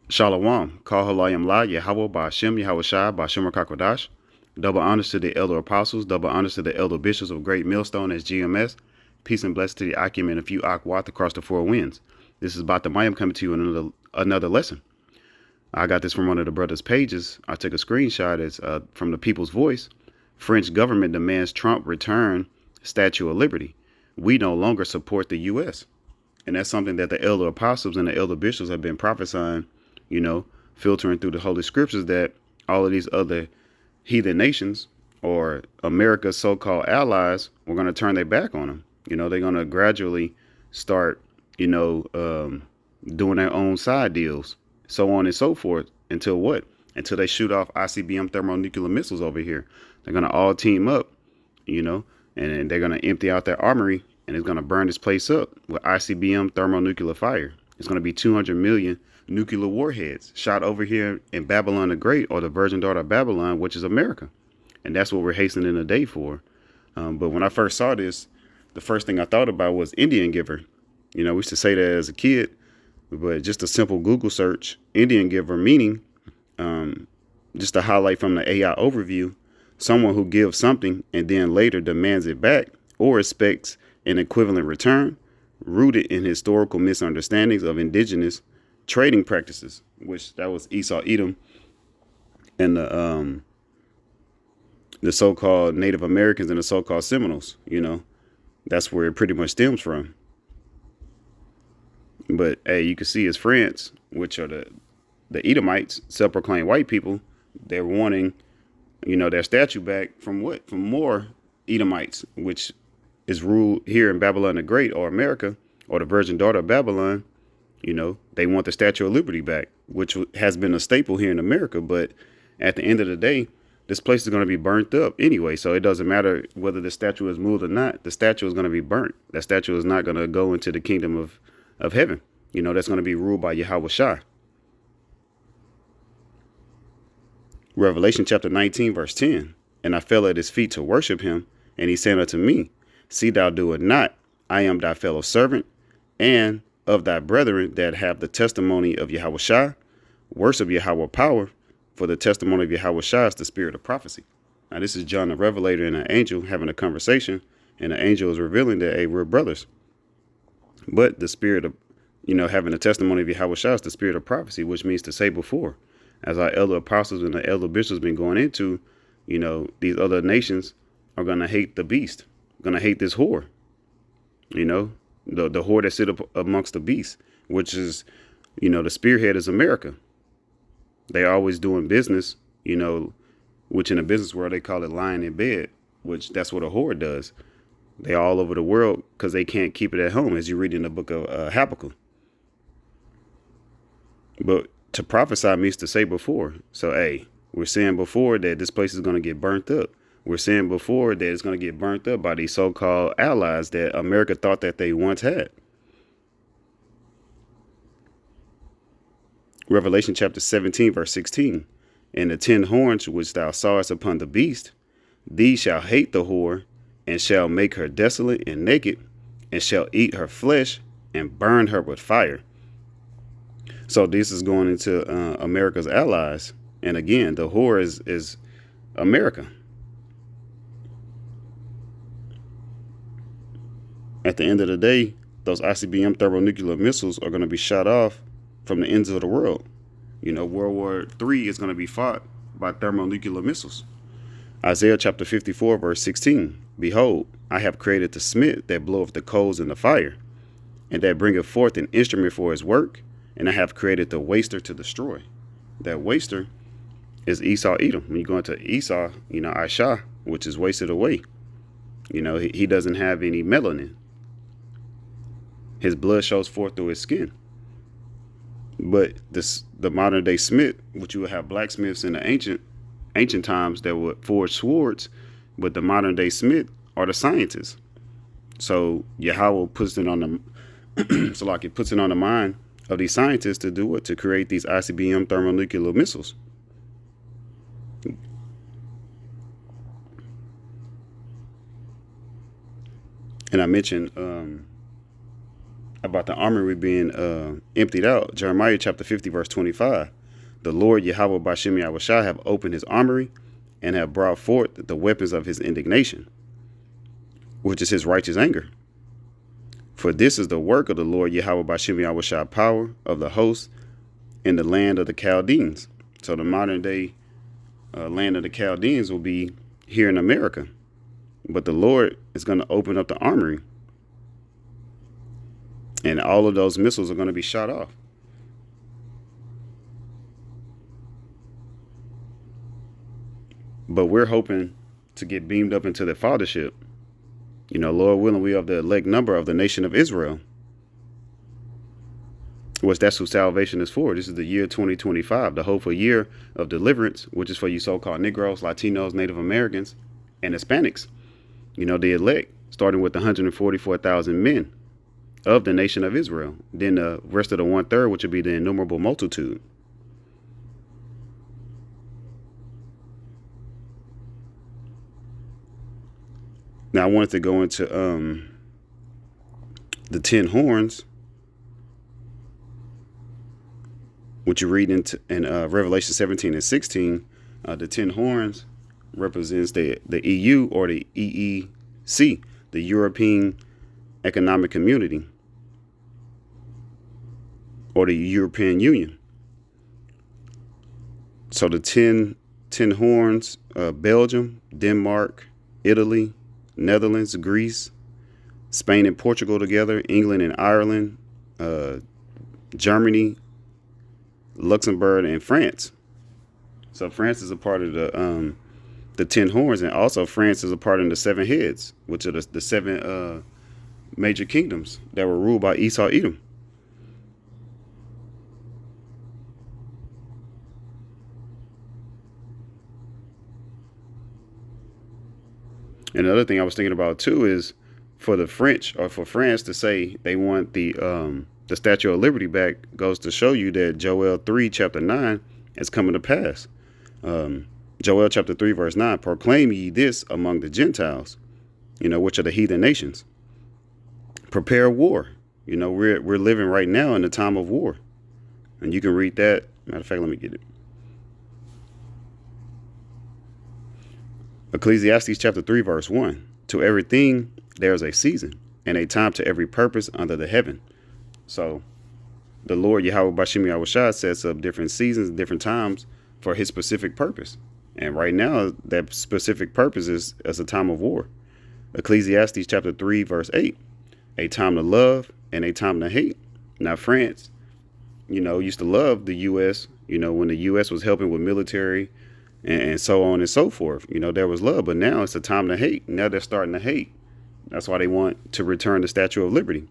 Shalom, Kal Halayim La, Yahweh Ba'ashem, Yahweh Shai, Ba'ashem Rakakwadash. Double honors to the elder apostles, double honors to the elder bishops of Great Millstone as GMS. Peace and blessings to the Akim and a few Akwat across the four winds. This is Bata Mayim coming to you in another lesson. I got this from one of the brothers' pages. I took a screenshot. It's from the People's Voice. French government demands Trump return Statue of Liberty. We no longer support the U.S. And that's something that the elder apostles and the elder bishops have been prophesying, filtering through the Holy Scriptures, that all of these other heathen nations or America's so-called allies were going to turn their back on them. They're going to gradually start, doing their own side deals, so on and so forth, until what? Until they shoot off ICBM thermonuclear missiles over here. They're going to all team up, and they're going to empty out their armory, and it's going to burn this place up with ICBM thermonuclear fire. It's going to be 200 million nuclear warheads shot over here in Babylon the Great, or the virgin daughter of Babylon, which is America. And that's what we're hastening the day for. But when I first saw this, the first thing I thought about was Indian Giver. We used to say that as a kid, but just a simple Google search, Indian Giver, meaning, just to highlight from the AI overview, someone who gives something and then later demands it back or expects an equivalent return, rooted in historical misunderstandings of indigenous trading practices, which that was Esau, Edom, and the so-called Native Americans and the so-called Seminoles. That's where it pretty much stems from. But hey, you can see it's France, which are the Edomites, self-proclaimed white people. They're wanting, their statue back from what? From more Edomites, which is ruled here in Babylon the Great, or America, or the virgin daughter of Babylon. They want the Statue of Liberty back, which has been a staple here in America. But at the end of the day, this place is going to be burnt up anyway. So it doesn't matter whether the statue is moved or not. The statue is going to be burnt. That statue is not going to go into the kingdom of heaven. That's going to be ruled by Yahweh Shai. Revelation chapter 19, verse 10. And I fell at his feet to worship him. And he said unto me, See thou do it not. I am thy fellow servant and of thy brethren that have the testimony of Yahweh Shai. Worship Yahweh power, for the testimony of Yahweh Shai is the spirit of prophecy. Now, this is John the Revelator and an angel having a conversation, and the angel is revealing that, hey, we're brothers. But the spirit of, having the testimony of Yahweh Shai is the spirit of prophecy, which means to say before. As our elder apostles and the elder bishops been going into, these other nations are going to hate the beast, going to hate this whore, the whore that sit up amongst the beasts, which is, the spearhead is America. They're always doing business, which in the business world, they call it lying in bed, which that's what a whore does. They're all over the world because they can't keep it at home, as you read in the book of Habakkuk. But to prophesy means to say before. So, hey, we're saying before that this place is going to get burnt up. We're saying before that it's going to get burnt up by these so-called allies that America thought that they once had. Revelation chapter 17, verse 16. And the 10 horns which thou sawest upon the beast, these shall hate the whore, and shall make her desolate and naked, and shall eat her flesh, and burn her with fire. So this is going into America's allies. And again, the whore is America. At the end of the day, those ICBM thermonuclear missiles are going to be shot off from the ends of the world. World War III is going to be fought by thermonuclear missiles. Isaiah chapter 54, verse 16. Behold, I have created the smith that bloweth the coals in the fire, and that bringeth forth an instrument for his work, and I have created the waster to destroy. That waster is Esau, Edom. When you go into Esau, Aisha, which is wasted away. He doesn't have any melanin. His blood shows forth through his skin. But the modern day smith, which you would have blacksmiths in the ancient times that would forge swords, but the modern day smith are the scientists. So Yahweh puts it on the mind of these scientists to do what? To create these ICBM thermonuclear missiles. And I mentioned about the armory being emptied out. Jeremiah chapter 50, verse 25. The Lord Yahweh Bashem Yahushua have opened his armory and have brought forth the weapons of his indignation, which is his righteous anger. For this is the work of the Lord Yahweh Bashem Yahushua, power of the host in the land of the Chaldeans. So the modern day land of the Chaldeans will be here in America. But the Lord is going to open up the armory, and all of those missiles are going to be shot off. But we're hoping to get beamed up into the fathership. You know, Lord willing, we have the elect number of the nation of Israel. Which that's who salvation is for. This is the year 2025, the hopeful year of deliverance, which is for you so-called Negroes, Latinos, Native Americans, and Hispanics. You know, the elect, starting with 144,000 men of the nation of Israel. Then the rest of the 1/3, which would be the innumerable multitude. Now, I wanted to go into the 10 horns, which you read in Revelation 17 and 16. The 10 horns represents the EU, or the EEC, the European Economic Community, or the European Union. So the 10 horns, Belgium, Denmark, Italy, Netherlands, Greece, Spain and Portugal together, England and Ireland, Germany, Luxembourg, and France. So France is a part of the 10 horns, and also France is a part of the 7 heads, which are the 7 major kingdoms that were ruled by Esau Edom. Another thing I was thinking about too is for the French, or for France to say they want the Statue of Liberty back, goes to show you that Joel 3 chapter 9 is coming to pass. Joel chapter 3 verse 9, proclaim ye this among the Gentiles, you know, which are the heathen nations. Prepare war. You know, we're living right now in the time of war. And you can read that. Matter of fact, let me get it. Ecclesiastes chapter 3 verse 1. To everything there is a season, and a time to every purpose under the heaven. So the Lord Yahweh Bashem Yahushua sets up different seasons, different times for his specific purpose. And right now, that specific purpose is as a time of war. Ecclesiastes chapter 3 verse 8. A time to love and a time to hate. Now, France, you know, used to love the U.S., you know, when the U.S. was helping with military and so on and so forth. You know, there was love, but now it's a time to hate. Now they're starting to hate. That's why they want to return the Statue of Liberty.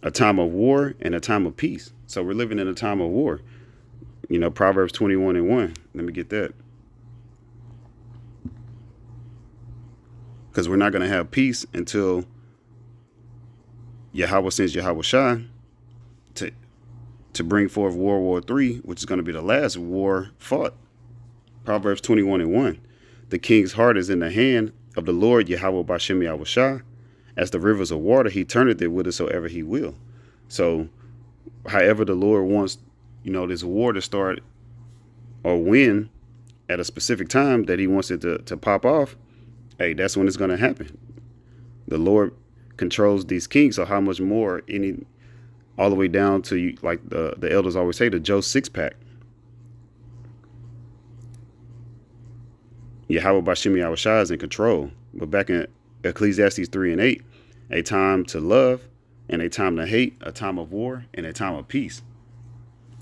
A time of war and a time of peace. So we're living in a time of war. You know, Proverbs 21 and 1. Let me get that. Because we're not going to have peace until Yahweh sends Yahushua to bring forth World War III, which is going to be the last war fought. Proverbs 21 and 1. The king's heart is in the hand of the Lord Yahweh Bashem Yahushua. As the rivers of water, he turneth it whithersoever he will. So, however the Lord wants, you know, this war to start or win at a specific time that he wants it to pop off, hey, that's when it's going to happen. The Lord controls these kings, so how much more all the way down to, like the elders always say, the Joe six-pack. Yahweh Bashem Yahushua is in control. But back in Ecclesiastes 3 and 8, a time to love and a time to hate, a time of war and a time of peace.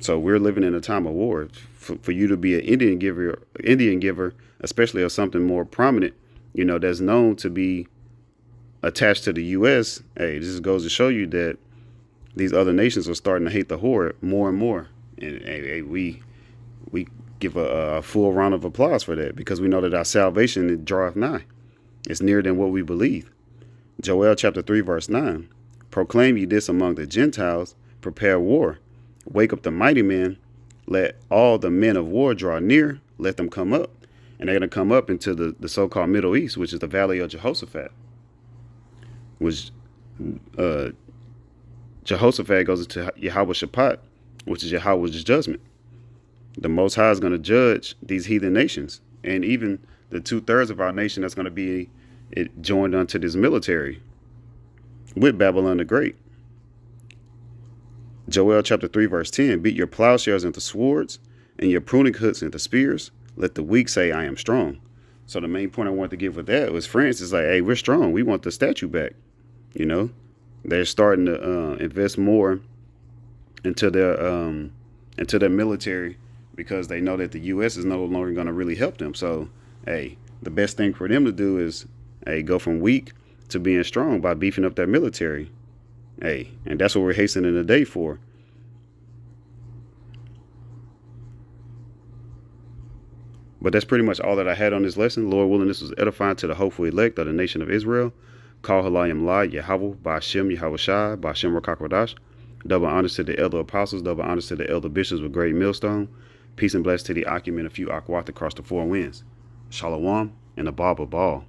So we're living in a time of war. For you to be an Indian giver, especially of something more prominent, you know, that's known to be attached to the U.S., hey, this goes to show you that these other nations are starting to hate the horde more and more. And hey, we give a full round of applause for that, because we know that our salvation draweth nigh. It's nearer than what we believe. Joel chapter 3 verse 9. Proclaim ye this among the Gentiles, prepare war. Wake up the mighty men, let all the men of war draw near, let them come up. And they're going to come up into the so-called Middle East, which is the Valley of Jehoshaphat, which Jehoshaphat goes into Yahweh Shaphat, which is Yahweh's judgment. The Most High is going to judge these heathen nations, and even the 2/3 of our nation that's going to be joined unto this military with Babylon the Great. Joel chapter 3 verse 10, beat your plowshares into swords and your pruning hooks into spears. Let the weak say, I am strong. So the main point I wanted to give with that was France is like, hey, we're strong. We want the statue back. You know, they're starting to invest more into their military because they know that the U.S. is no longer going to really help them. So, hey, the best thing for them to do is, hey, go from weak to being strong by beefing up their military. Hey, and that's what we're hastening the day for. But that's pretty much all that I had on this lesson. Lord willing, this was edifying to the hopeful elect of the nation of Israel. Call Halayim La, Yahweh, Ba'ashem, Yahweh Shai, Ba'ashem Rakakwadash. Double honors to the elder apostles, double honors to the elder bishops with great millstone. Peace and blessings to the Akim and a few Akwat across the four winds. Shalom and a Baba Ball.